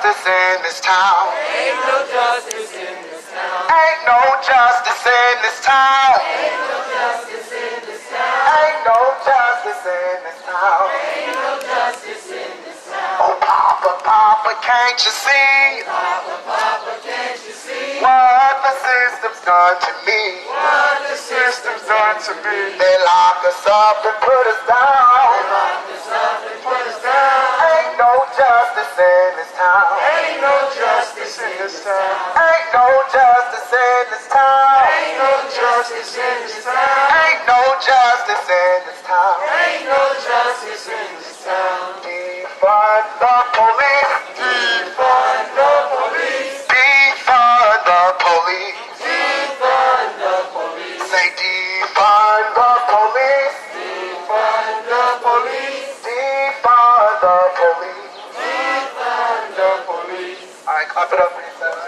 justice in this town. Ain't no justice in this town. Ain't no justice in this town. Ain't no justice in this town. Ain't no justice in this town. Ain't no justice in this town. Oh, Papa, Papa, can't you see Papa, Papa, can't you see what the system's done to me? what the system's done to me? They lock us up and put us down. Lock us up and put us down. Ain't no justice in this town. Ain't no justice in this town. Ain't no justice in this town. Ain't no justice in this town. Ain't no justice in this town. Ain't no justice in this town. Defund the police. Defund the police. Defund the police. Defund the police. Say defund the police. Defund the police. Defund the police. Defund the police. Alright, clap it up for yourselves.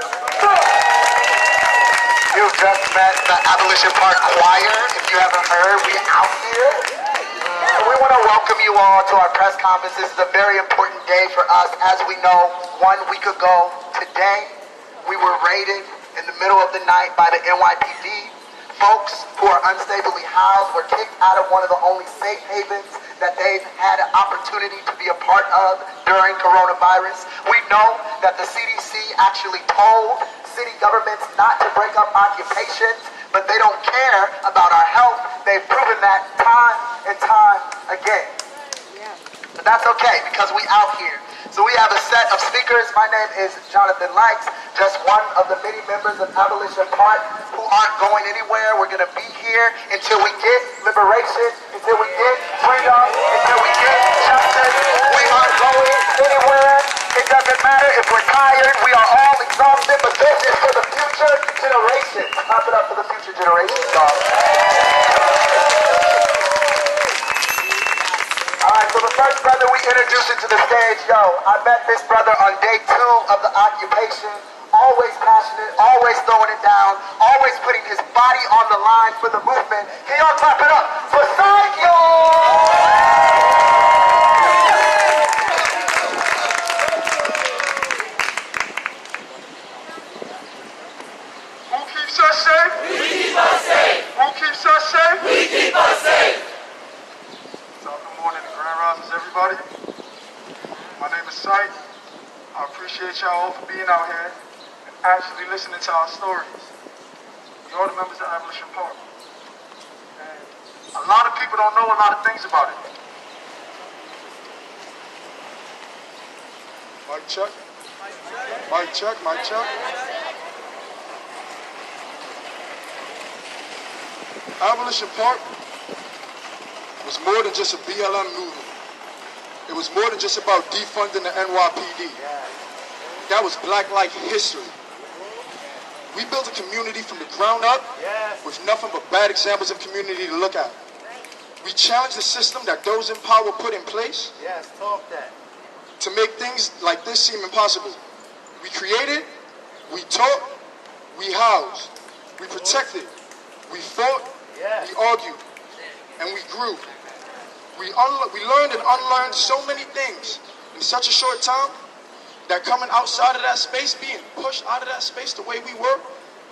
You've just met the Abolition Park Choir. If you haven't heard, we out here. And we want to welcome you all to our press conference. This is a very important day for us. As we know, 1 week ago today, we were raided in the middle of the night by the NYPD. Folks who are unstably housed were kicked out of one of the only safe havens that they've had an opportunity to be a part of during coronavirus. We know that the CDC actually told city governments not to break up occupations, but they don't care about our health. They've proven that time and time again. But that's okay, because we out here. So we have a set of speakers. My name is Jonathan Likes, just one of the many members of Abolition Park who aren't going anywhere. We're going to be here until we get liberation, until we get freedom, until we get justice. We aren't going anywhere. It doesn't matter if we're tired. We are all exhausted, but this is for the future generation. Clap it up for the future generation, y'all. Alright, so the first brother we introduced into the stage, I met this brother on day 2 of the occupation. Always passionate, always throwing it down, always putting his body on the line for the movement. Can y'all clap it up for Psycho? Who keeps us safe? We keep us safe. Who keeps us safe? We keep us safe. Top of the morning and grand risings, everybody. My name is Sight. I appreciate y'all all for being out here and actually listening to our stories. We are the members of Abolition Park. And a lot of people don't know a lot of things about it. Mic check. Mic check, mic check. Abolition Park was more than just a BLM movement. It was more than just about defunding the NYPD. That was Black life history. We built a community from the ground up with nothing but bad examples of community to look at. We challenged the system that those in power put in place to make things like this seem impossible. We created, we taught, we housed, we protected, we fought, we argued, and we grew. We learned and unlearned so many things in such a short time that coming outside of that space, being pushed out of that space the way we were,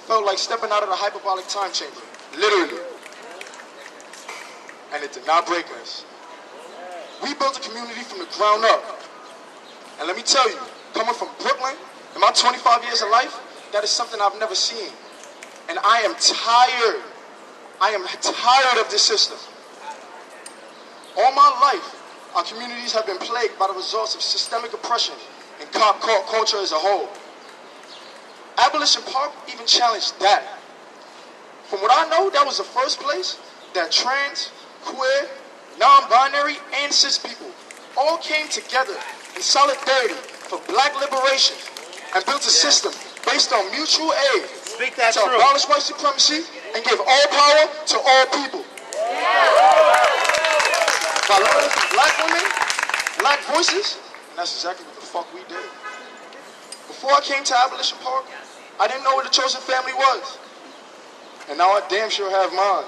felt like stepping out of the hyperbolic time chamber, literally. And it did not break us. We built a community from the ground up. And let me tell you, coming from Brooklyn, in my 25 years of life, that is something I've never seen. And I am tired. I am tired of this system. All my life, our communities have been plagued by the results of systemic oppression and cop culture as a whole. Abolition Park even challenged that. From what I know, that was the first place that trans, queer, non-binary, and cis people all came together in solidarity for Black liberation and built a system based on mutual aid to abolish white supremacy and give all power to all people. By learning from Black women, Black voices, and that's exactly what the fuck we did. Before I came to Abolition Park, I didn't know what the chosen family was. And now I damn sure have mine.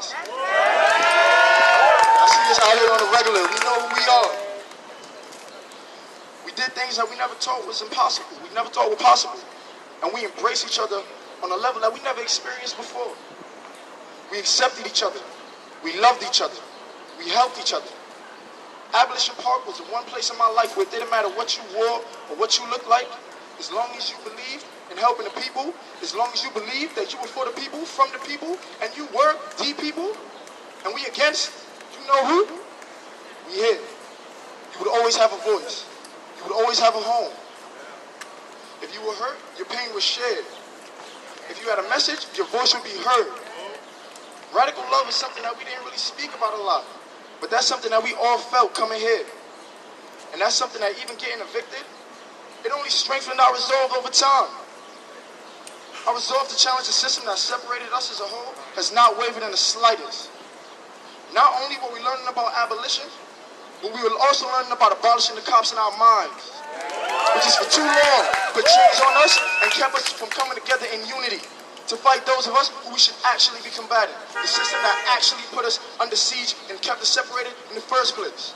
I see us out here on the regular. We know who we are. We did things that we never thought was impossible. We never thought were possible. And we embraced each other on a level that we never experienced before. We accepted each other. We loved each other. We helped each other. Abolition Park was the one place in my life where it didn't matter what you wore or what you looked like, as long as you believed in helping the people, as long as you believed that you were for the people, from the people, and you were the people, and we against, you know who? We here. You would always have a voice. You would always have a home. If you were hurt, your pain was shared. If you had a message, your voice would be heard. Radical love is something that we didn't really speak about a lot, but that's something that we all felt coming here. And that's something that even getting evicted, it only strengthened our resolve over time. Our resolve to challenge the system that separated us as a whole has not wavered in the slightest. Not only were we learning about abolition, but we were also learning about abolishing the cops in our minds, which is for too long put chains on us and kept us from coming together in unity to fight those of us who we should actually be combating. The system that actually put us under siege and kept us separated in the first place.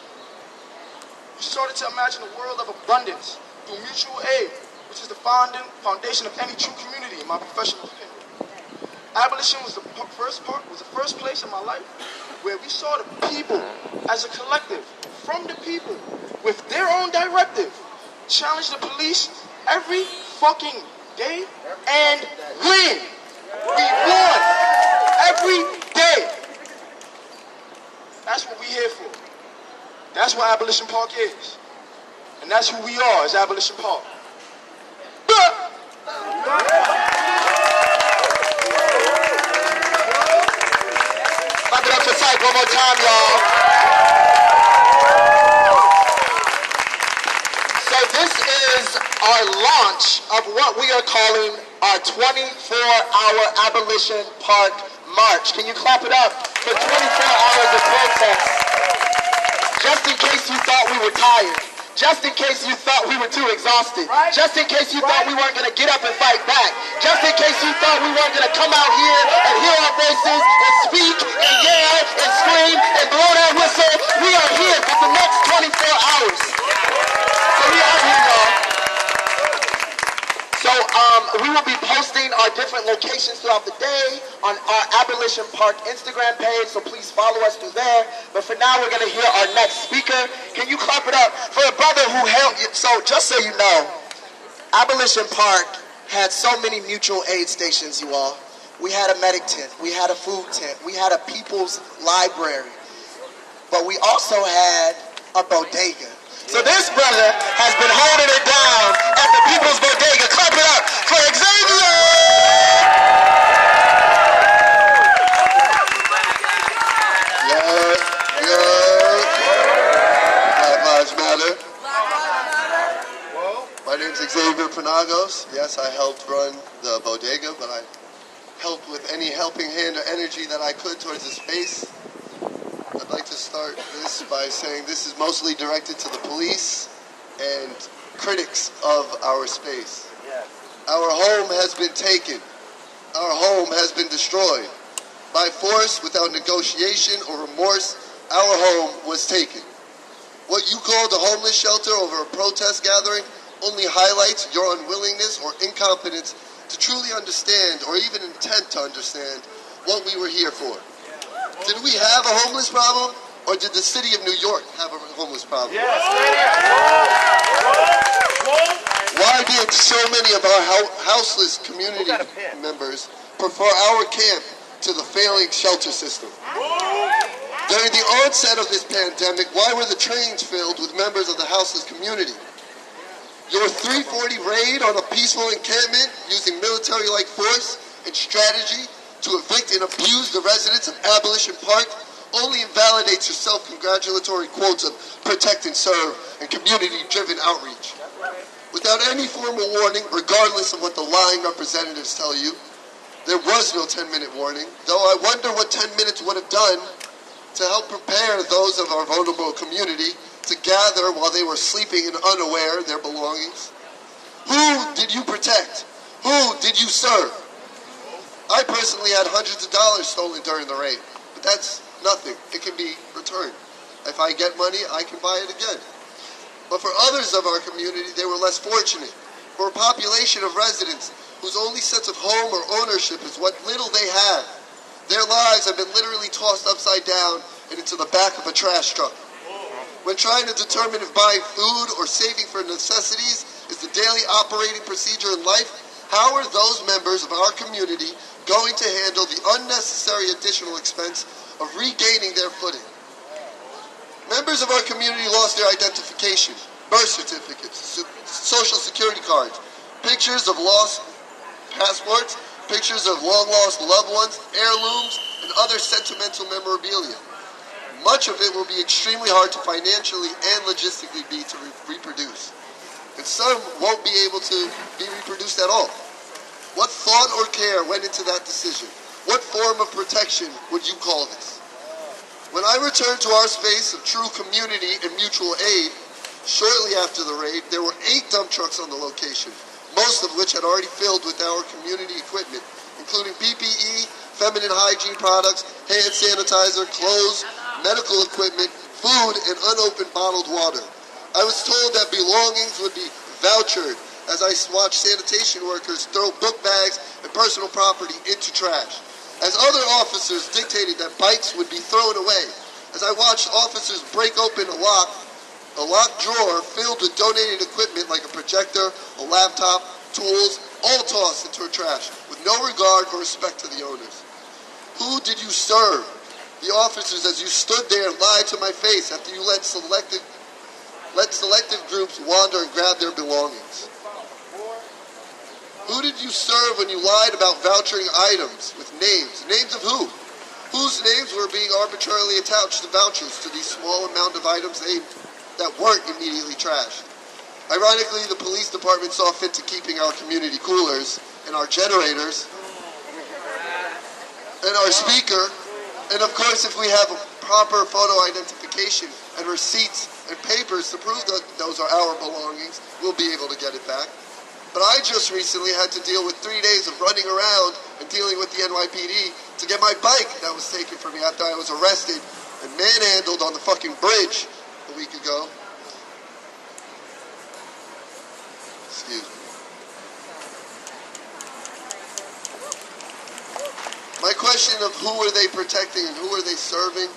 We started to imagine a world of abundance through mutual aid, which is the foundation of any true community, in my professional opinion. Abolition was the first place in my life where we saw the people as a collective, from the people, with their own directive, challenge the police every fucking day and win. We won every day. That's what we're here for. That's what Abolition Park is. And that's who we are as Abolition Park. Clap it up for Syke one more time, y'all. So this is our launch of what we are calling our 24-hour Abolition Park March. Can you clap it up for 24 hours of protest? Just in case you thought we were tired. Just in case you thought we were too exhausted. Right. Just in case you thought we weren't going to get up and fight back. Just in case you thought we weren't going to come out here and hear our voices and speak and yell and scream and blow that whistle. We are here for the next 24 hours. So we are here, y'all. So we will be posting our different locations throughout the day on our Abolition Park Instagram page, so please follow us through there. But for now, we're going to hear our next speaker. Can you clap it up for a brother who helped you? So just so you know, Abolition Park had so many mutual aid stations, you all. We had a medic tent. We had a food tent. We had a people's library. But we also had a bodega. So this brother has been holding it down at the People's Bodega. Clap it up for Xavier! Black Lives Matter. My name's Xavier Panagos. Yes, I helped run the bodega, but I helped with any helping hand or energy that I could towards the space. I'd like to start this by saying this is mostly directed to the police and critics of our space. Yes. Our home has been taken. Our home has been destroyed. By force, without negotiation or remorse, our home was taken. What you called a homeless shelter over a protest gathering only highlights your unwillingness or incompetence to truly understand or even intend to understand what we were here for. Did we have a homeless problem, or did the city of New York have a homeless problem? Yes. Why did so many of our houseless community members prefer our camp to the failing shelter system? During the onset of this pandemic, why were the trains filled with members of the houseless community? Your 340 raid on a peaceful encampment using military-like force and strategy to evict and abuse the residents of Abolition Park only invalidates your self-congratulatory quotes of protect and serve and community-driven outreach. Without any formal warning, regardless of what the lying representatives tell you, there was no 10-minute warning, though I wonder what 10 minutes would have done to help prepare those of our vulnerable community to gather while they were sleeping and unaware of their belongings. Who did you protect? Who did you serve? I personally had hundreds of dollars stolen during the raid, but that's nothing. It can be returned. If I get money, I can buy it again. But for others of our community, they were less fortunate. For a population of residents whose only sense of home or ownership is what little they have, their lives have been literally tossed upside down and into the back of a trash truck. When trying to determine if buying food or saving for necessities is the daily operating procedure in life, how are those members of our community going to handle the unnecessary additional expense of regaining their footing? Members of our community lost their identification, birth certificates, social security cards, pictures of lost passports, pictures of long-lost loved ones, heirlooms, and other sentimental memorabilia. Much of it will be extremely hard to financially and logistically reproduce. And some won't be able to be reproduced at all. What thought or care went into that decision? What form of protection would you call this? When I returned to our space of true community and mutual aid, shortly after the raid, there were 8 dump trucks on the location, most of which had already filled with our community equipment, including PPE, feminine hygiene products, hand sanitizer, clothes, medical equipment, food, and unopened bottled water. I was told that belongings would be vouchered as I watched sanitation workers throw book bags and personal property into trash. As other officers dictated that bikes would be thrown away, as I watched officers break open a locked drawer filled with donated equipment like a projector, a laptop, tools, all tossed into a trash with no regard or respect to the owners. Who did you serve? The officers, as you stood there, lied to my face after you let selective groups wander and grab their belongings. Who did you serve when you lied about vouchering items with names? Names of who? Whose names were being arbitrarily attached to vouchers to these small amount of items that weren't immediately trashed? Ironically, the police department saw fit to keeping our community coolers and our generators and our speaker. And of course, if we have a proper photo identification and receipts and papers to prove that those are our belongings, we'll be able to get it back. But I just recently had to deal with 3 days of running around and dealing with the NYPD to get my bike that was taken from me after I was arrested and manhandled on the fucking bridge a week ago. Excuse me. My question of who were they protecting and who were they serving?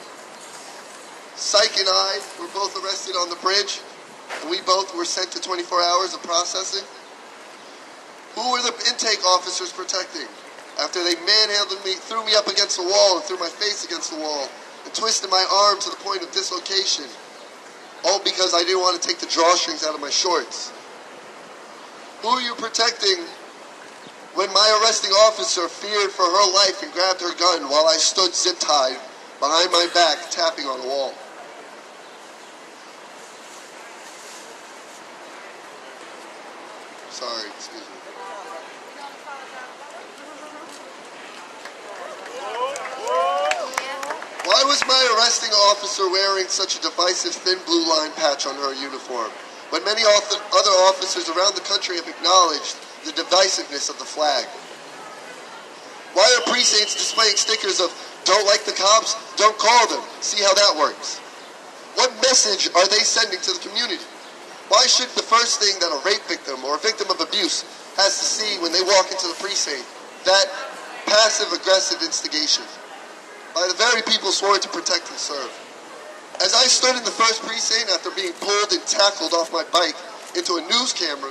Psych and I were both arrested on the bridge, and we both were sent to 24 hours of processing. Who were the intake officers protecting after they manhandled me, threw me up against the wall and threw my face against the wall and twisted my arm to the point of dislocation, all because I didn't want to take the drawstrings out of my shorts? Who are you protecting when my arresting officer feared for her life and grabbed her gun while I stood zip-tied behind my back tapping on a wall? Sorry, excuse me. Why was my arresting officer wearing such a divisive thin blue line patch on her uniform, when many other officers around the country have acknowledged the divisiveness of the flag? Why are precincts displaying stickers of "Don't like the cops? Don't call them. See how that works"? What message are they sending to the community? Why should the first thing that a rape victim or a victim of abuse has to see when they walk into the precinct that passive-aggressive instigation by the very people sworn to protect and serve? As I stood in the first precinct after being pulled and tackled off my bike into a news camera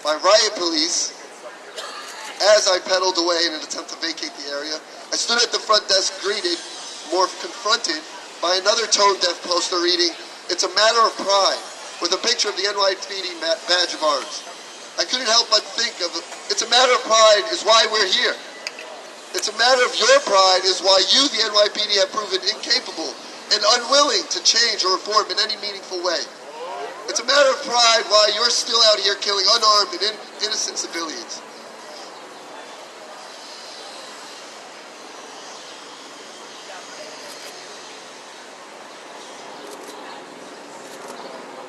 by riot police, as I pedaled away in an attempt to vacate the area, I stood at the front desk greeted, more confronted, by another tone-deaf poster reading, "It's a matter of pride," with a picture of the NYPD badge of arms. I couldn't help but think of, it's a matter of pride is why we're here. It's a matter of your pride is why you, the NYPD, have proven incapable and unwilling to change or reform in any meaningful way. It's a matter of pride why you're still out here killing unarmed and innocent civilians.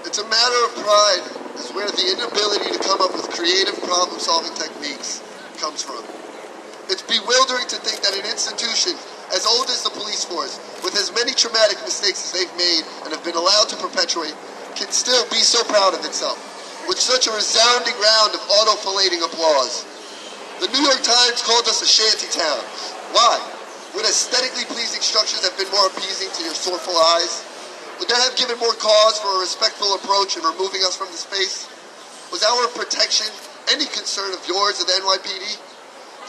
It's a matter of pride is where the inability to come up with creative problem-solving techniques comes from. It's bewildering to think that an institution as old as the police force, with as many traumatic mistakes as they've made and have been allowed to perpetuate, can still be so proud of itself, with such a resounding round of auto-fillating applause. The New York Times called us a shanty town. Why? Would aesthetically pleasing structures have been more appeasing to your sorrowful eyes? Would that have given more cause for a respectful approach in removing us from the space? Was our protection any concern of yours in the NYPD?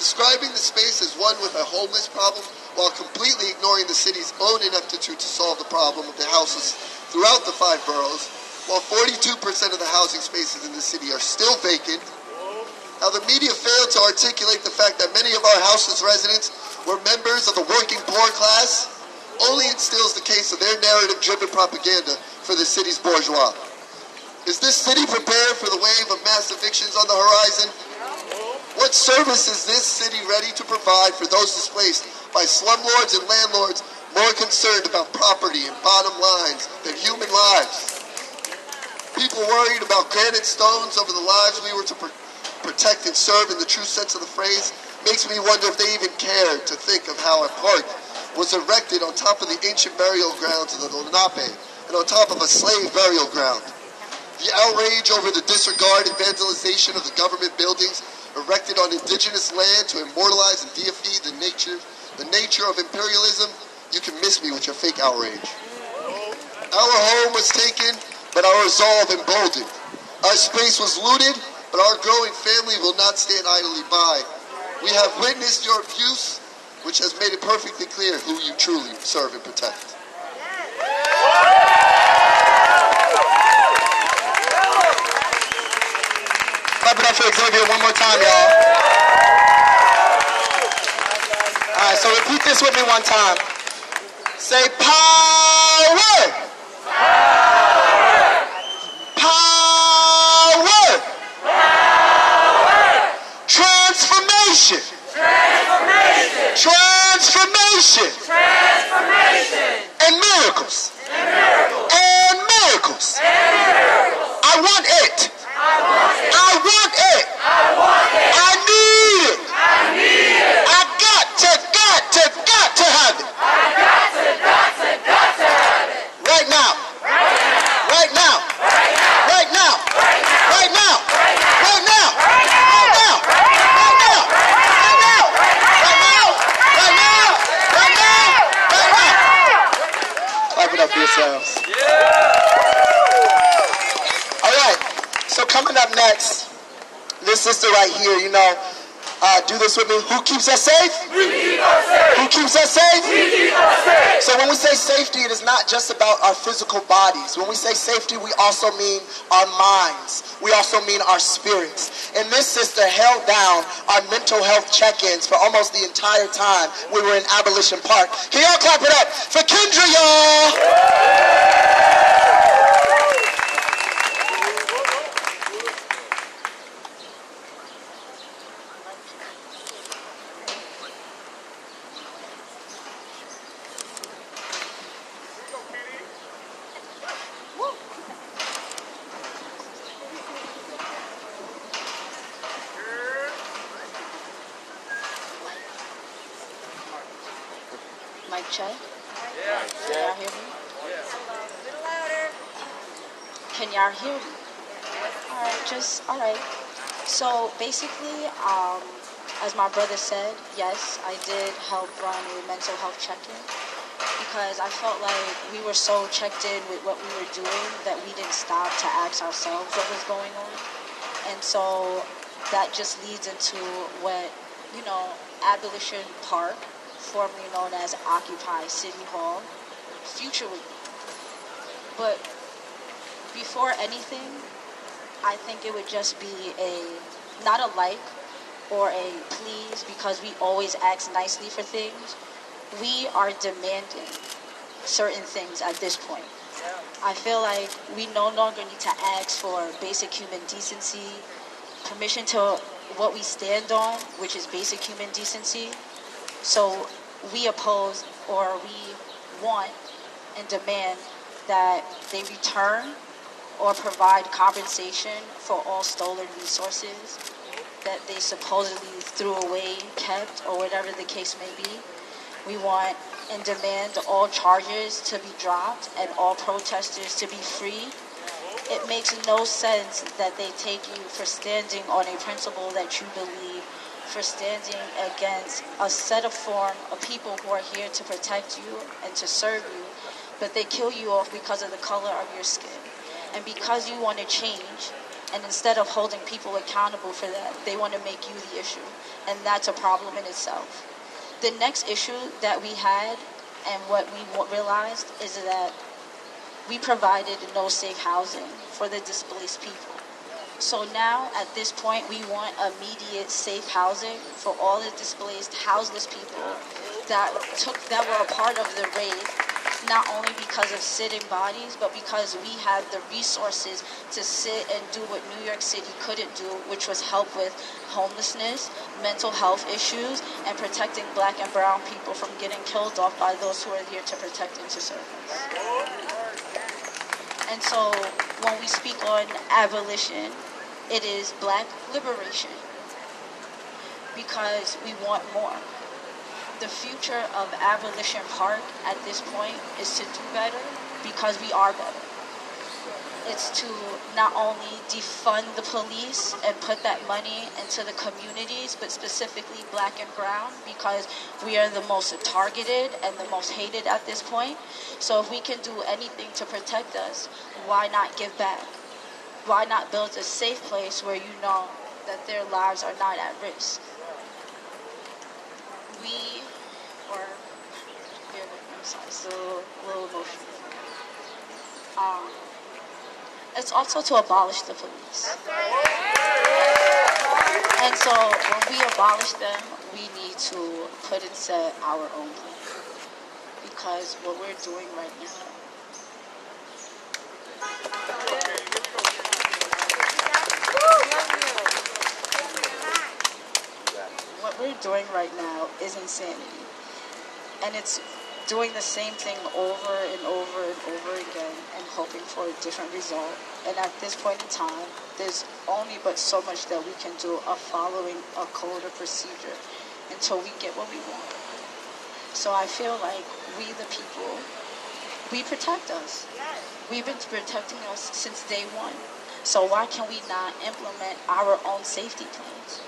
Describing the space as one with a homeless problem while completely ignoring the city's own ineptitude to solve the problem of the houses throughout the 5 boroughs, while 42% of the housing spaces in the city are still vacant. How the media failed to articulate the fact that many of our houseless residents were members of the working poor class only instills the case of their narrative-driven propaganda for the city's bourgeois. Is this city prepared for the wave of mass evictions on the horizon? What service is this city ready to provide for those displaced by slumlords and landlords more concerned about property and bottom lines than human lives? People worried about granite stones over the lives we were to protect and serve in the true sense of the phrase makes me wonder if they even cared to think of how a park was erected on top of the ancient burial grounds of the Lenape and on top of a slave burial ground. The outrage over the disregard and vandalization of the government buildings erected on indigenous land to immortalize and deify the nature of imperialism, you can miss me with your fake outrage. Our home was taken, but our resolve emboldened. Our space was looted, but our growing family will not stand idly by. We have witnessed your abuse, which has made it perfectly clear who you truly serve and protect. Clap it up for Xavier one more time, y'all. All right, so repeat this with me one time. Say power! Power! Power! Power! Transformation! Transformation! Transformation! Transformation! And miracles! And miracles! And miracles! And miracles! I want it! I want it! I want it! I want it! I need it! I need it! I got to have it! I got to have it! Right now! Right now! Right now! Right now! Right now! Right now! Right now! Right now! Right now! Right now! Right now! Right now! Right now! Right now! Right now! Right now! Right now! Clap it up for yourselves. All right. So coming up next, this sister right here, do this with me. Who keeps us safe? We keep us safe! Who keeps us safe? We keep us safe! So when we say safety, it is not just about our physical bodies. When we say safety, we also mean our minds. We also mean our spirits. And this sister held down our mental health check-ins for almost the entire time we were in Abolition Park. Can y'all clap it up for Kendra, y'all? Mic check. Yeah. Can y'all hear me? Can y'all hear me? All right. So basically, as my brother said, yes, I did help run a mental health check-in because I felt like we were so checked in with what we were doing that we didn't stop to ask ourselves what was going on. And so that just leads into what, Abolition Park, formerly known as Occupy City Hall, future would be. But before anything, I think it would just be not a like or a please because we always ask nicely for things. We are demanding certain things at this point. I feel like we no longer need to ask for basic human decency, permission to what we stand on, which is basic human decency. So we oppose or we want and demand that they return or provide compensation for all stolen resources that they supposedly threw away, kept, or whatever the case may be. We want and demand all charges to be dropped and all protesters to be free It makes no sense that they take you for standing on a principle that you believe, for standing against a set of people who are here to protect you and to serve you, but they kill you off because of the color of your skin. And because you want to change, and instead of holding people accountable for that, they want to make you the issue. And that's a problem in itself. The next issue that we had and what we realized is that we provided no safe housing for the displaced people. So now, at this point, we want immediate safe housing for all the displaced, houseless people that were a part of the raid, not only because of sitting bodies, but because we have the resources to sit and do what New York City couldn't do, which was help with homelessness, mental health issues, and protecting black and brown people from getting killed off by those who are here to protect and to serve us. And so when we speak on abolition, it is black liberation because we want more. The future of Abolition Park at this point is to do better because we are better. It's to not only defund the police and put that money into the communities, but specifically black and brown, because we are the most targeted and the most hated at this point. So if we can do anything to protect us, why not give back? Why not build a safe place where you know that their lives are not at risk? I'm sorry, it's a little emotional. It's also to abolish the police. And so when we abolish them, we need to put and set our own plan. Because what we're doing right now, is insanity. And it's doing the same thing over and over and over again and hoping for a different result. And at this point in time, there's only but so much that we can do of following a code of procedure until we get what we want. So I feel like we the people, we protect us. We've been protecting us since day one. So why can we not implement our own safety plans?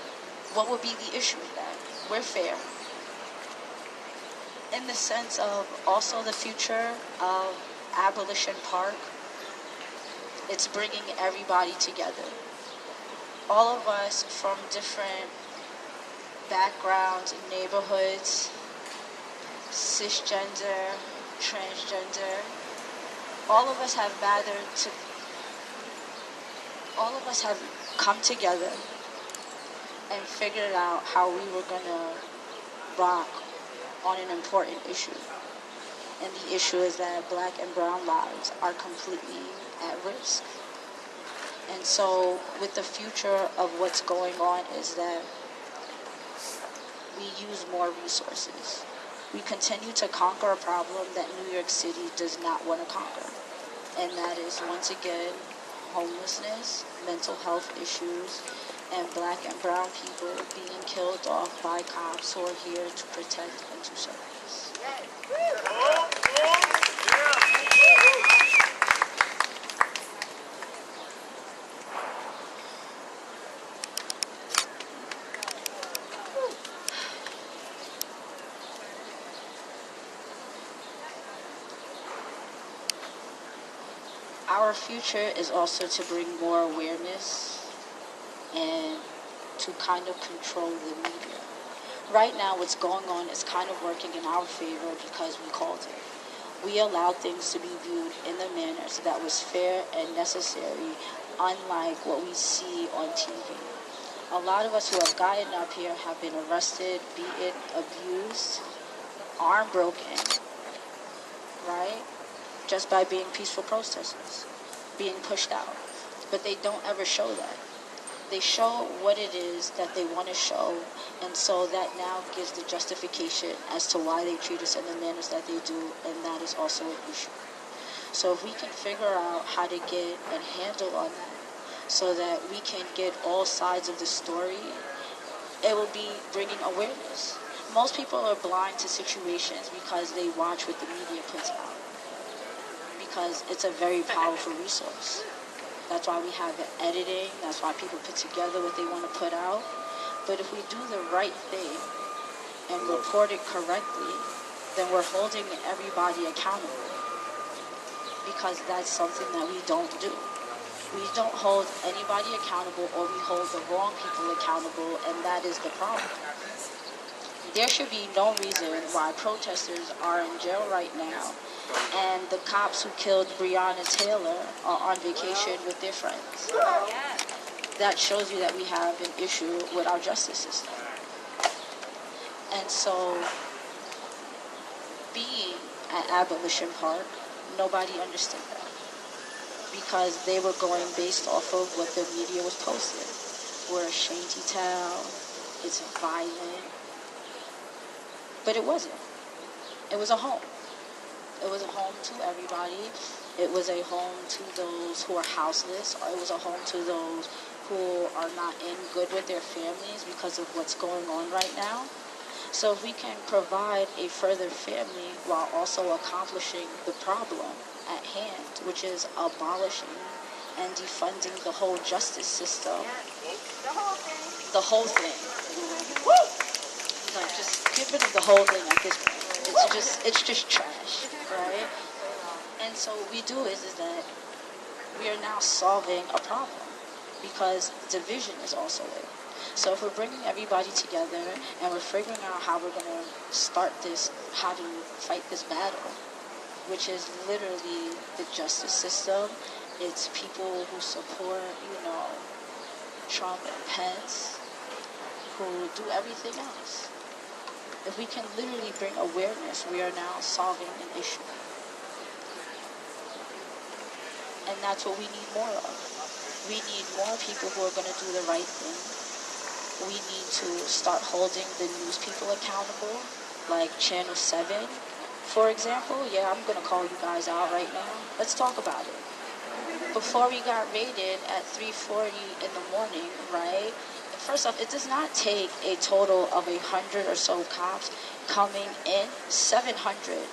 What would be the issue with that? We're fair. In the sense of also the future of Abolition Park, it's bringing everybody together. All of us from different backgrounds, neighborhoods, cisgender, transgender, all of us have come together and figured out how we were going to rock on an important issue. And the issue is that black and brown lives are completely at risk. And so with the future of what's going on is that we use more resources. We continue to conquer a problem that New York City does not want to conquer. And that is, once again, homelessness, mental health issues, and black and brown people being killed off by cops who are here to protect and to serve us. Our future is also to bring more awareness and to kind of control the media. Right now, what's going on is kind of working in our favor because we called it. We allowed things to be viewed in the manner that was fair and necessary, unlike what we see on TV. A lot of us who have gotten up here have been arrested, beaten, abused, arm broken, right? Just by being peaceful protesters, being pushed out. But they don't ever show that. They show what it is that they want to show, and so that now gives the justification as to why they treat us in the manners that they do, and that is also an issue. So if we can figure out how to get a handle on that, so that we can get all sides of the story, it will be bringing awareness. Most people are blind to situations because they watch what the media puts out, because it's a very powerful resource. That's why we have the editing. That's why people put together what they want to put out. But if we do the right thing and report it correctly, then we're holding everybody accountable. Because that's something that we don't do. We don't hold anybody accountable, or we hold the wrong people accountable, and that is the problem. There should be no reason why protesters are in jail right now, and the cops who killed Breonna Taylor are on vacation with their friends. That shows you that we have an issue with our justice system. And so, being at Abolition Park, nobody understood that, because they were going based off of what the media was posting. We're a shanty town, it's violent, but it wasn't. It was a home. It was a home to everybody. It was a home to those who are houseless, or it was a home to those who are not in good with their families because of what's going on right now. So if we can provide a further family while also accomplishing the problem at hand, which is abolishing and defunding the whole justice system, the whole thing. Like, just get rid of the whole thing at this point. It's just trash, right? And so what we do is that we are now solving a problem, because division is also it. So if we're bringing everybody together and we're figuring out how we're going to start this, how to fight this battle, which is literally the justice system. It's people who support, Trump and Pence, who do everything else. If we can literally bring awareness, we are now solving an issue. And that's what we need more of. We need more people who are going to do the right thing. We need to start holding the news people accountable, like Channel 7, for example. Yeah, I'm going to call you guys out right now. Let's talk about it. Before we got raided at 3:40 in the morning, right? First off, it does not take a total of 100 or so cops coming in, 700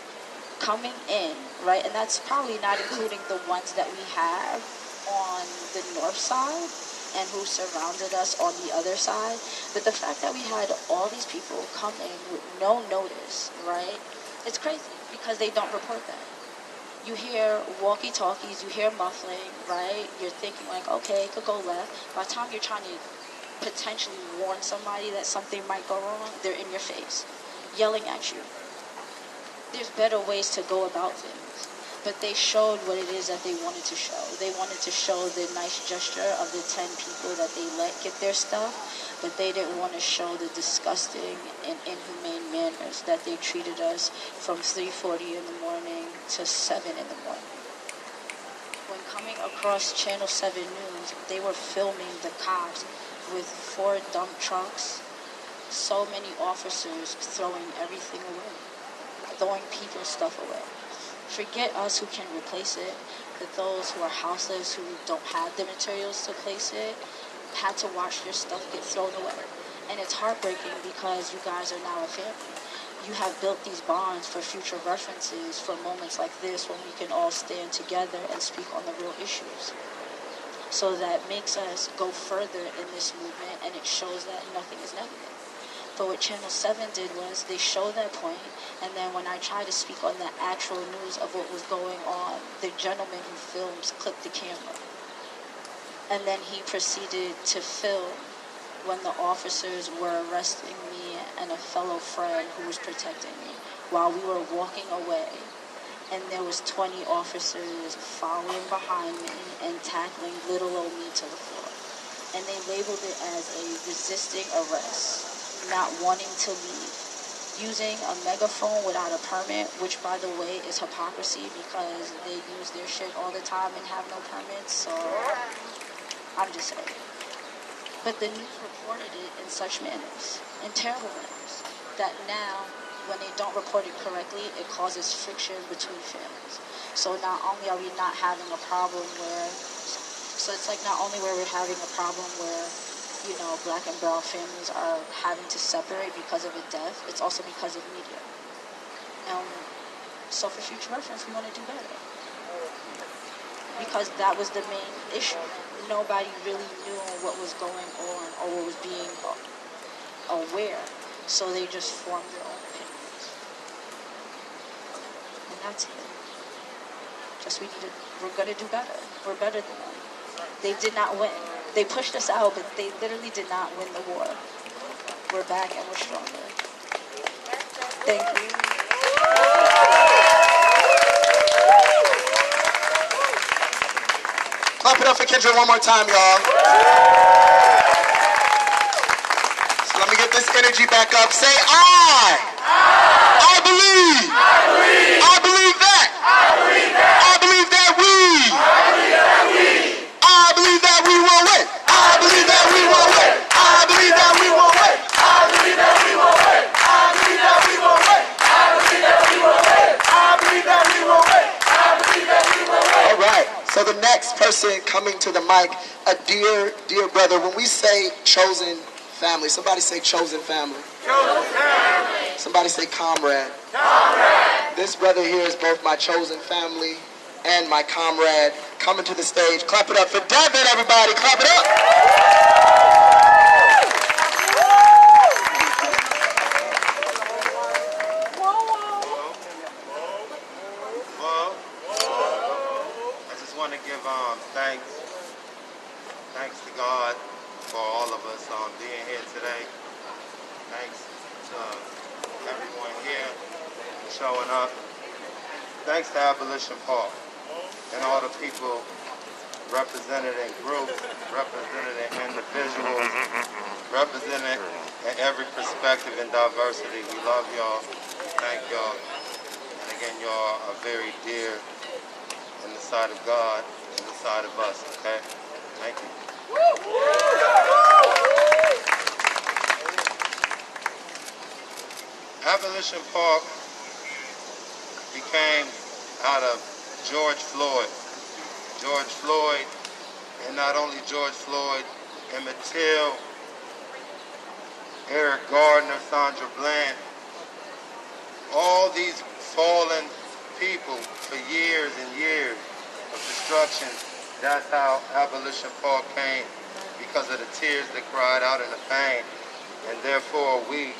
coming in, right? And that's probably not including the ones that we have on the north side and who surrounded us on the other side. But the fact that we had all these people come in with no notice, right? It's crazy, because they don't report that. You hear walkie-talkies, you hear muffling, right? You're thinking like, okay, it could go left. By the time you're trying to potentially warn somebody that something might go wrong, they're in your face, yelling at you. There's better ways to go about things. But they showed what it is that they wanted to show. They wanted to show the nice gesture of the 10 people that they let get their stuff, but they didn't want to show the disgusting and inhumane manners that they treated us from 3:40 in the morning to 7 in the morning. When coming across Channel 7 News, they were filming the cops with 4 dump trucks, so many officers throwing everything away, throwing people's stuff away. Forget us who can replace it, but those who are houseless, who don't have the materials to place it, had to watch their stuff get thrown away. And it's heartbreaking, because you guys are now a family. You have built these bonds for future references, for moments like this when we can all stand together and speak on the real issues. So that makes us go further in this movement, and it shows that nothing is negative. But what Channel 7 did was they showed that point, and then when I tried to speak on the actual news of what was going on, the gentleman who films clipped the camera. And then he proceeded to film when the officers were arresting me and a fellow friend who was protecting me while we were walking away. And there was 20 officers following behind me and tackling little old me to the floor. And they labeled it as a resisting arrest, not wanting to leave, using a megaphone without a permit, which, by the way, is hypocrisy, because they use their shit all the time and have no permits. So I'm just saying. But the news reported it in such manners, in terrible manners, that now, when they don't report it correctly, it causes friction between families. So not only are we not having a problem where, so it's like not only where we're having a problem where, black and brown families are having to separate because of a death, it's also because of media. So for future reference, we want to do better. because that was the main issue. Nobody really knew what was going on or what was being aware, so they just formed their own opinions. And that's it. We're gonna do better. We're better than them. They did not win. They pushed us out, but they literally did not win the war. We're back and we're stronger. Thank you. Clap it up for Kendra one more time, y'all. So let me get this energy back up. Say, I believe. I believe that. I believe that we. I believe that we will win. I believe that we will win. I believe that we will win. I believe that we will win. I believe that we will win. I believe that we will win. I believe that we will win. I believe that we will win. All right. So the next person coming to the mic, a dear brother. When we say chosen family, somebody say chosen family. Chosen family. Somebody say comrade. Comrade. This brother here is both my chosen family and my comrade. Coming to the stage. Clap it up for Devin, everybody. Clap it up. Well, I just want to give thanks to God for all of us being here today. Thanks to everyone here showing up. Thanks to Abolition Park and all the people represented in groups, represented in individuals, represented in every perspective and diversity. We love y'all. Thank y'all. And again, y'all are very dear in the sight of God and the sight of us, okay? Thank you. Abolition Park became out of George Floyd. George Floyd, and not only George Floyd, Emmett Till, Eric Gardner, Sandra Bland, all these fallen people for years and years of destruction. That's how Abolition Park came, because of the tears that cried out and the pain. And therefore we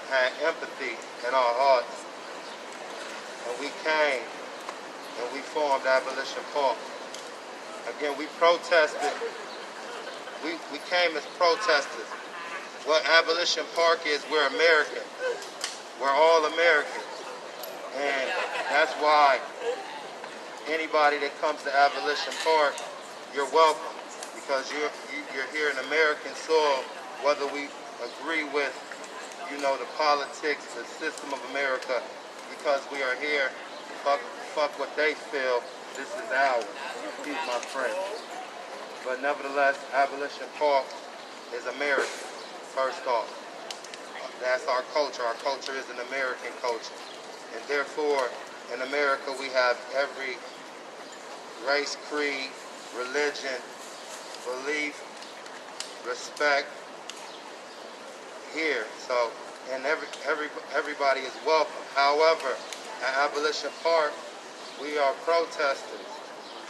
had empathy in our hearts. And we came and we formed Abolition Park. Again, we protested. We came as protesters. What Abolition Park is, we're American. We're all Americans. And that's why anybody that comes to Abolition Park, you're welcome, because you're here in American soil, whether we agree with, the politics, the system of America, because we are here. Fuck what they feel. This is ours. He's my friend. But nevertheless, Abolition Park is American, first off. That's our culture. Our culture is an American culture. And therefore, in America, we have every race, creed, religion, belief, respect here. So, and everybody is welcome. However, at Abolition Park, we are protesters.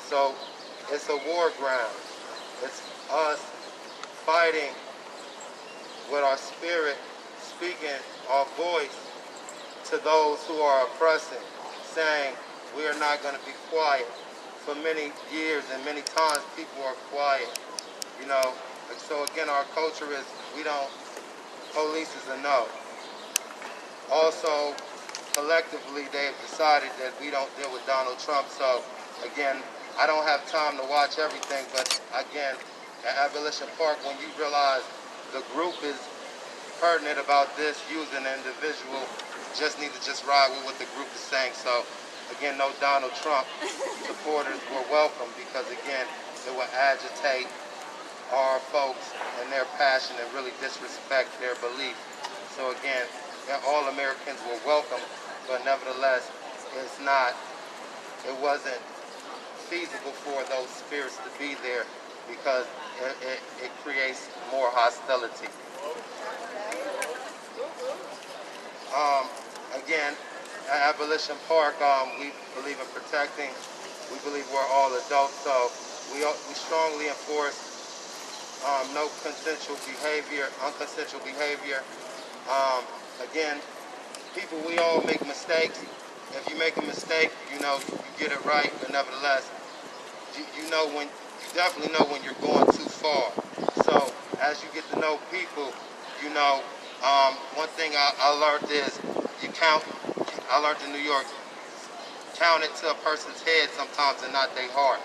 So, it's a war ground. It's us fighting with our spirit, speaking our voice to those who are oppressing, saying we are not going to be quiet. For many years and many times people are quiet, And so again, our culture is, police is a no. Also, collectively, they've decided that we don't deal with Donald Trump. So again, I don't have time to watch everything, but again, at Abolition Park, when you realize the group is pertinent about this, using an individual, just need to ride with what the group is saying. So again, no Donald Trump supporters were welcome, because again, it will agitate our folks and their passion and really disrespect their belief. So again, all Americans were welcome, but nevertheless, it wasn't feasible for those spirits to be there, because it creates more hostility. Again, at Abolition Park, we believe in protecting. We believe we're all adults, so we strongly enforce no consensual behavior, unconsensual behavior. Again, people, we all make mistakes. If you make a mistake, you know you get it right, but nevertheless, you know when you definitely know when you're going too far. So as you get to know people, you know, one thing I learned is you count. I learned in New York, count it to a person's head sometimes and not their heart.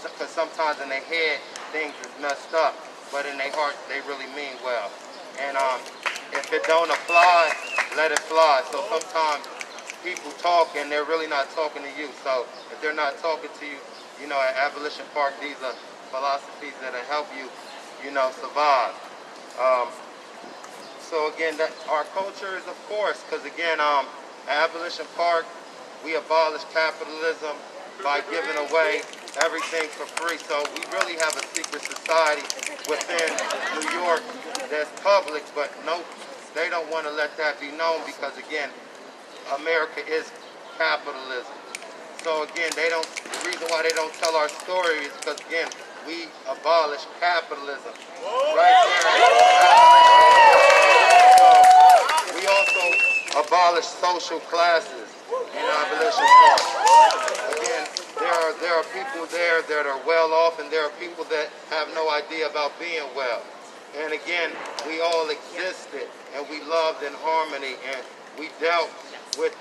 Because sometimes in their head things is messed up, but in their heart they really mean well. And if it don't apply, let it fly. So sometimes people talk and they're really not talking to you. So if they're not talking to you, you know, at Abolition Park, these are philosophies that'll help you, you know, survive. So again, our culture is, of course, because again, at Abolition Park, we abolish capitalism by giving away everything for free. So we really have a secret society within New York that's public, but no, they don't want to let that be known because again, America is capitalism. So again, the reason why they don't tell our story is because again, we abolish capitalism. Right there. We also abolish social classes in Abolition Park. Again, there are people there that are well off and there are people that have no idea about being well. And again, we all existed and we loved in harmony and we dealt with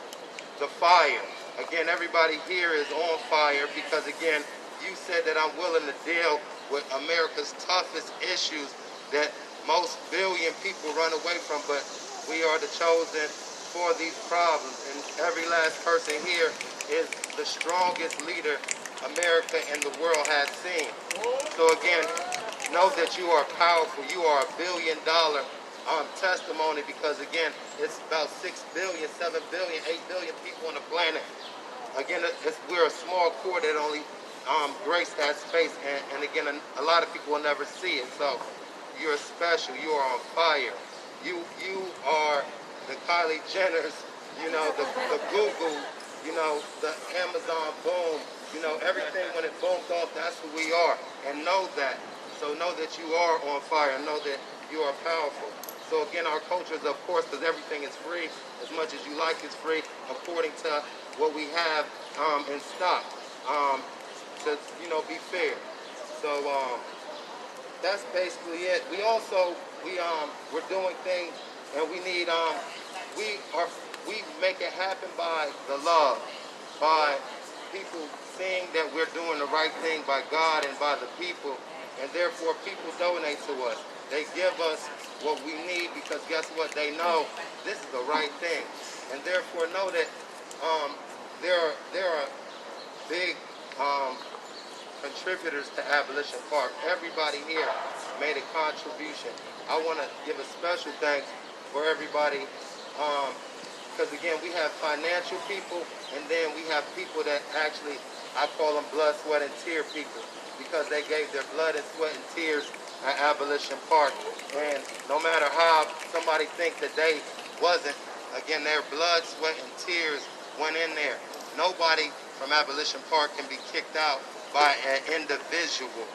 the fire. Again, everybody here is on fire because again, you said that I'm willing to deal with America's toughest issues that most billion people run away from, but we are the chosen for these problems. And every last person here is the strongest leader America and the world has seen. So again, know that you are powerful. You are $1 billion testimony because again, it's about 6 billion, 7 billion, 8 billion people on the planet. Again, we're a small core that only grace that space, and again, a lot of people will never see it. So you're special. You are on fire. You are the Kylie Jenners, you know, the Google, you know, the Amazon boom, you know, everything when it booms off, that's who we are. And know that. So know that you are on fire. Know that you are powerful. So again, our culture is, of course, because everything is free, as much as you like it's free, according to what we have in stock, to, you know, be fair. So that's basically it. We also, we're doing things, and we need, we make it happen by the love, by people seeing that we're doing the right thing by God and by the people, and therefore people donate to us. They give us what we need because guess what? They know this is the right thing, and therefore know that there are big contributors to Abolition Park. Everybody here made a contribution. I want to give a special thanks for everybody because again, we have financial people and then we have people that actually, I call them blood, sweat, and tear people because they gave their blood and sweat and tears at Abolition Park. And no matter how somebody thinks that they wasn't, again, their blood, sweat, and tears went in there. Nobody from Abolition Park can be kicked out by an individual,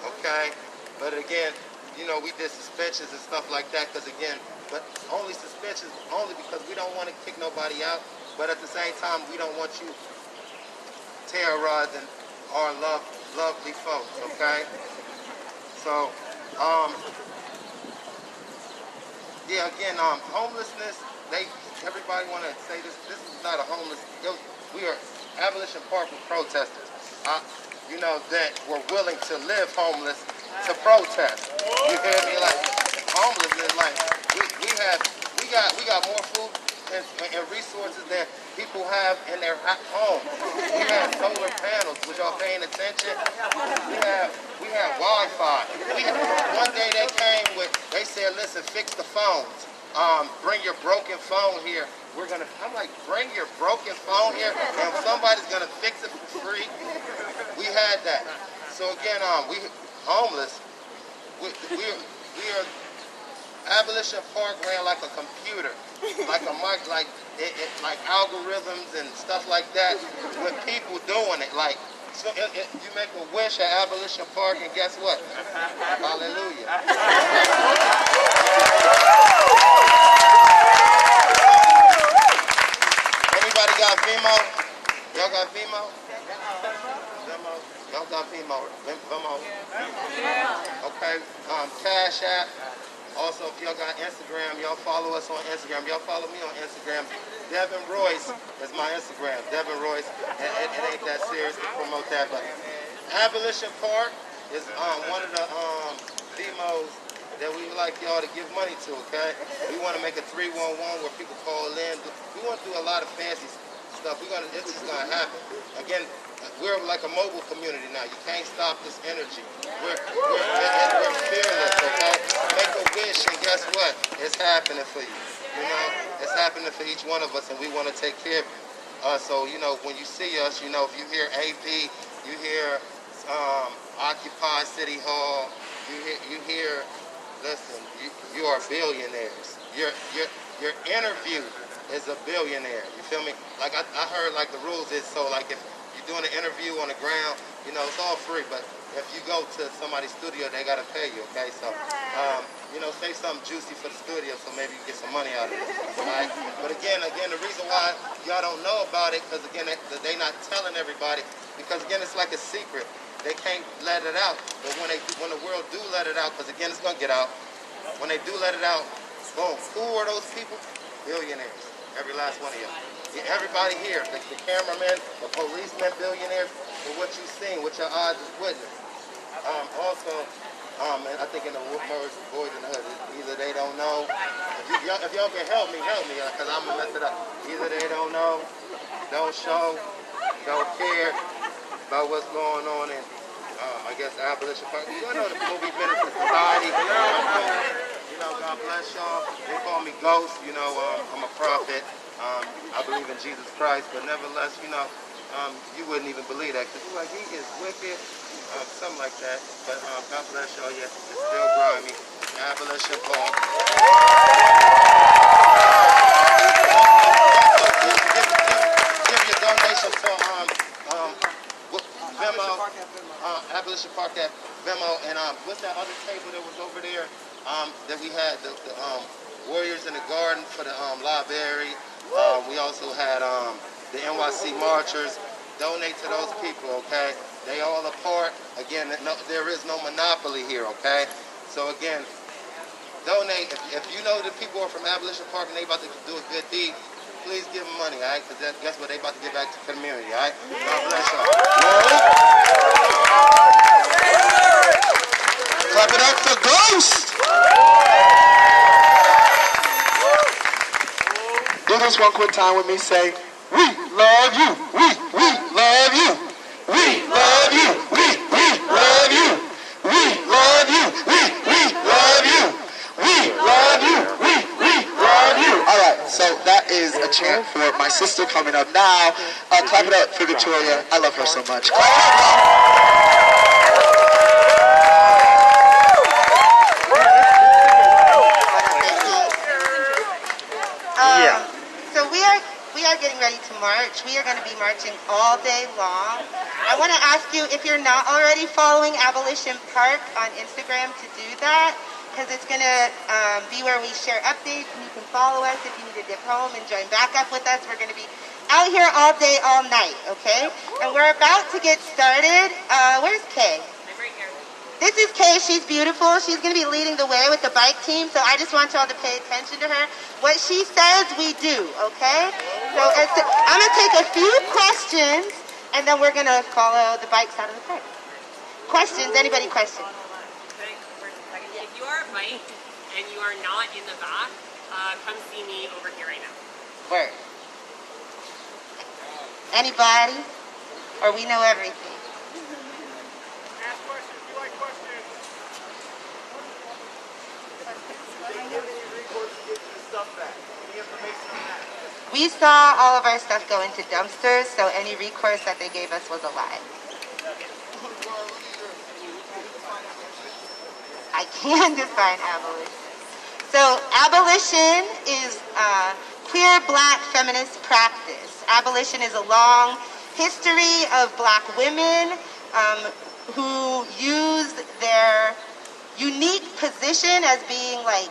okay? But again, you know, we did suspensions and stuff like that because again, but only suspensions, only because we don't want to kick nobody out, but at the same time, we don't want you terrorizing our lovely folks, okay? So, yeah, again, homelessness, everybody want to say this is not a homeless, we are, Abolition Park were protesters, you know, that were willing to live homeless to protest. You hear me? Like, homelessness, like, we got more food and resources than people have in their home. We have solar panels, which y'all paying attention. We have Wi-Fi. One day they said, listen, fix the phones. Bring your broken phone here. I'm like, bring your broken phone here, and somebody's gonna fix it for free. We had that. So again, we homeless. We are. Abolition Park ran like a computer, like a mic, like like algorithms and stuff like that with people doing it. Like, so you make a wish at Abolition Park, and guess what? Hallelujah. Anybody got Vimo? Y'all got Vimo? Vimo? Y'all got Vimo? Vimo? Okay. Cash App. Also, if y'all got Instagram, y'all follow us on Instagram. Y'all follow me on Instagram. Devin Royce is my Instagram. Devin Royce. It ain't that serious to promote that, but Abolition Park is one of the demos that we would like y'all to give money to, okay? We want to make a 311 where people call in. We want to do a lot of fancy stuff. It's just gonna happen. Again, we're like a mobile community now. You can't stop this energy. We're fearless, okay? Make a wish, and guess what? It's happening for you. You know, it's happening for each one of us, and we want to take care of you. So, you know, when you see us, you know, if you hear AP, you hear Occupy City Hall, you hear, listen, you are billionaires. Your interview is a billionaire. You feel me? Like I heard like the rules is so like if you're doing an interview on the ground, you know, it's all free, but if you go to somebody's studio, they gotta pay you, okay? So you know, say something juicy for the studio so maybe you get some money out of it. Right? But again, the reason why y'all don't know about it, because again, they not telling everybody, because again, it's like a secret. They can't let it out. But when the world do let it out, because again, it's gonna get out. When they do let it out, boom. Who are those people? Billionaires. Every last one of y'all. Yeah, everybody here, the cameramen, the policemen, billionaires, for what you've seen, what your eyes has witnessed. Also, and I think in the boys in the hood, either they don't know. If y'all can help me, because I'm gonna mess it up. Either they don't know, don't show, don't care about what's going on in, I guess, Abolition Park. You know the movie Minister Society. You know, God bless y'all. They call me Ghost. You know, I'm a prophet. I believe in Jesus Christ, but nevertheless, you know, you wouldn't even believe that because you're like, he is wicked, something like that. But God bless y'all. Yes, it's still grimy. Abolition Park. Give your donation to Venmo, Abolition Park at Venmo, and what's that other table that was over there that we had the Warriors in the Garden for the library. We also had the NYC Marchers. Donate to those people, okay? They all a part. Again, there is no monopoly here, okay? So again, donate. If you know the people are from Abolition Park and they about to do a good deed, please give them money, all right? Because guess what? They about to give back to the community, all right? God bless y'all. Clap it up for Ghost! Do this one quick time with me. Say, we love you. We love you. We love you. We love you. We love you. We love you. We love you. We love you. All right, so that is a chant for my sister coming up now. Clap it up for Victoria. I love her so much. Clap it up, So we are getting ready to march. We are going to be marching all day long. I want to ask you, if you're not already following Abolition Park on Instagram, to do that, because it's going to be where we share updates, and you can follow us if you need to dip home and join back up with us. We're going to be out here all day, all night, okay? And we're about to get started. Where's Kay? This is Kay. She's beautiful. She's going to be leading the way with the bike team, so I just want y'all to pay attention to her. What she says, we do, okay? So I'm going to take a few questions, and then we're going to follow the bikes out of the park. Questions? Anybody questions? If you are a bike and you are not in the back, come see me over here right now. Word. Anybody? Or we know everything? Ask questions. You like questions? We saw all of our stuff go into dumpsters, so any recourse that they gave us was a lie. I can define abolition. So abolition is queer black feminist practice. Abolition is a long history of black women who use their unique position as being like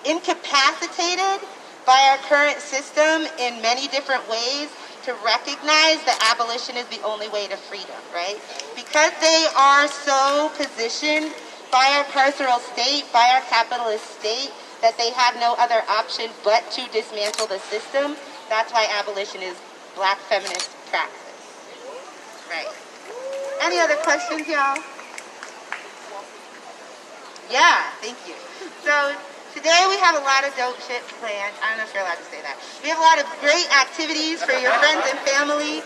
incapacitated by our current system in many different ways to recognize that abolition is the only way to freedom, right? Because they are so positioned by our carceral state, by our capitalist state, that they have no other option but to dismantle the system. That's why abolition is black feminist practice. Right. Any other questions, y'all? Yeah, thank you. So today we have a lot of dope shit planned. I don't know if you're allowed to say that. We have a lot of great activities for your friends and family,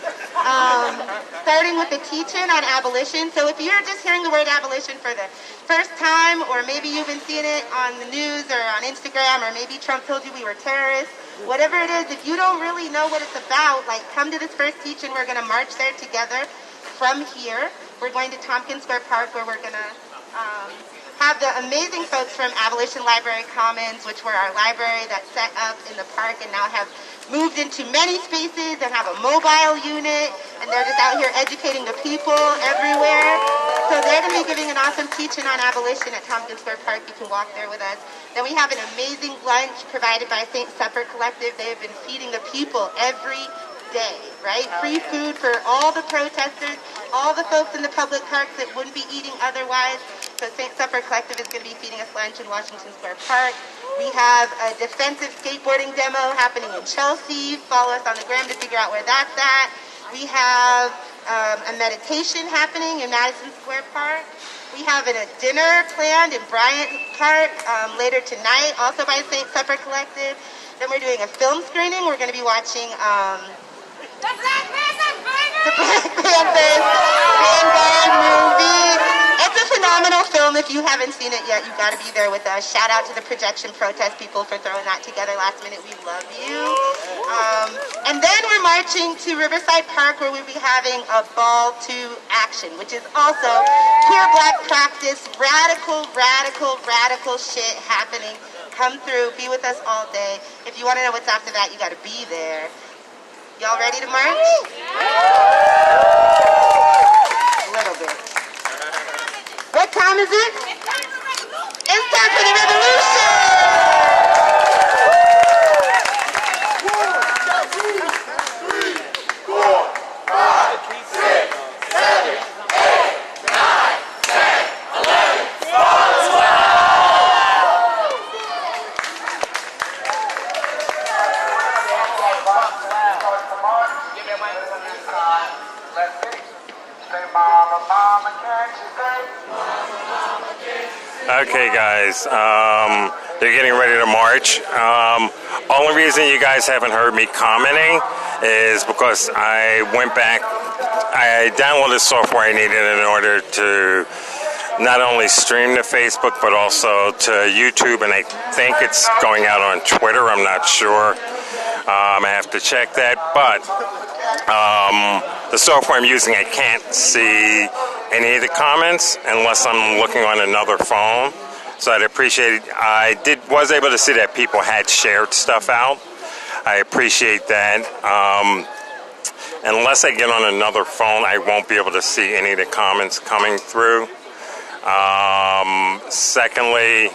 starting with the teach-in on abolition. So if you're just hearing the word abolition for the first time, or maybe you've been seeing it on the news or on Instagram, or maybe Trump told you we were terrorists, whatever it is, if you don't really know what it's about, like, come to this first teach-in. We're going to march there together from here. We're going to Tompkins Square Park, where we're going to have the amazing folks from Abolition Library Commons, which were our library that set up in the park and now have moved into many spaces and have a mobile unit, and they're just out here educating the people everywhere. So they're going to be giving an awesome teaching on abolition at Tompkins Square Park. You can walk there with us. Then we have an amazing lunch provided by St. Supper Collective. They have been feeding the people every day, right? Free food for all the protesters, all the folks in the public parks that wouldn't be eating otherwise. So St. Supper Collective is going to be feeding us lunch in Washington Square Park. We have a defensive skateboarding demo happening in Chelsea. Follow us on the gram to figure out where that's at. We have a meditation happening in Madison Square Park. We have a dinner planned in Bryant Park later tonight, also by St. Supper Collective. Then we're doing a film screening. We're going to be watching the Black Panthers Vanguard movie. It's a phenomenal film. If you haven't seen it yet, you've got to be there with us. Shout out to the Projection Protest people for throwing that together last minute. We love you. And then we're marching to Riverside Park, where we'll be having a ball to action, which is also queer black practice, radical shit happening. Come through, be with us all day. If you want to know what's after that, you got to be there. Y'all ready to march? A little bit. What time is it? It's time for the revolution! 1, 2, 3, 4, 5, 6, 7, 8, 9, 10, 11, 12. Okay, guys, they're getting ready to march. Only reason you guys haven't heard me commenting is because I went back, I downloaded software I needed in order to not only stream to Facebook, but also to YouTube, and I think it's going out on Twitter. I'm not sure. I have to check that, but the software I'm using, I can't see any of the comments unless I'm looking on another phone. So I'd appreciate it. I was able to see that people had shared stuff out. I appreciate that. Unless I get on another phone, I won't be able to see any of the comments coming through. Secondly,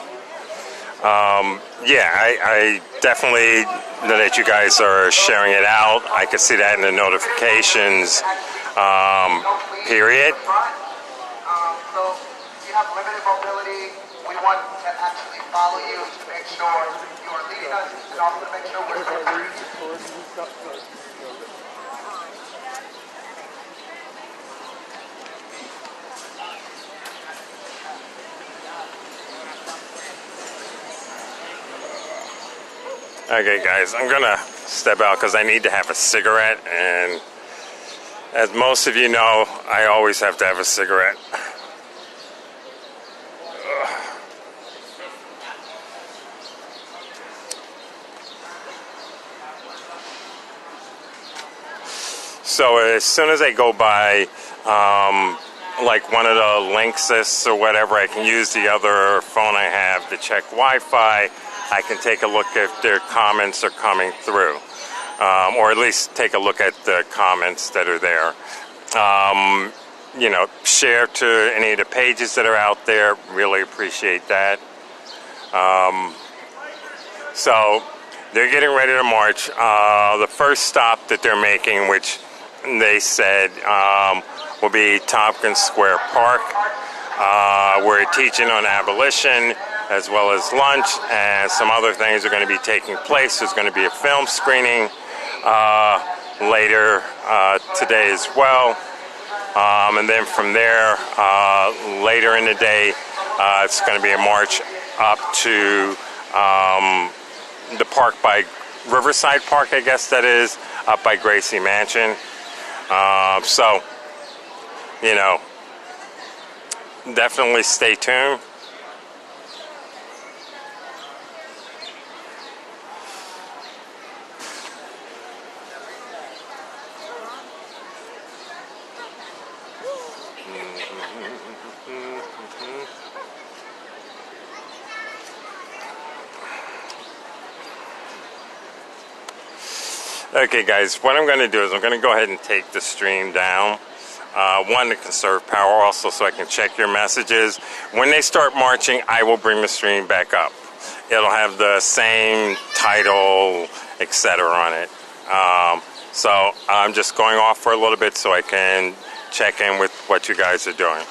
I definitely know that you guys are sharing it out. I could see that in the notifications, period. So you have limited mobility. We want to actually follow you to make sure you are leading us, and also to make sure we're supporting. Okay, guys, I'm gonna step out because I need to have a cigarette, and as most of you know, I always have to have a cigarette. So as soon as I go by, like one of the Linksys or whatever, I can use the other phone I have to check Wi-Fi. I can take a look if their comments are coming through, or at least take a look at the comments that are there. You know, share to any of the pages that are out there. Really appreciate that. So they're getting ready to march. The first stop that they're making, which they said will be Tompkins Square Park. We're teaching on abolition, as well as lunch, and some other things are going to be taking place. There's going to be a film screening later today as well. And then from there, later in the day, it's going to be a march up to the park by Riverside Park, I guess that is, up by Gracie Mansion. So, you know, definitely stay tuned. Okay, guys, what I'm going to do is I'm going to go ahead and take the stream down. One, to conserve power, also so I can check your messages. When they start marching, I will bring the stream back up. It'll have the same title, etc. on it. So I'm just going off for a little bit so I can check in with what you guys are doing.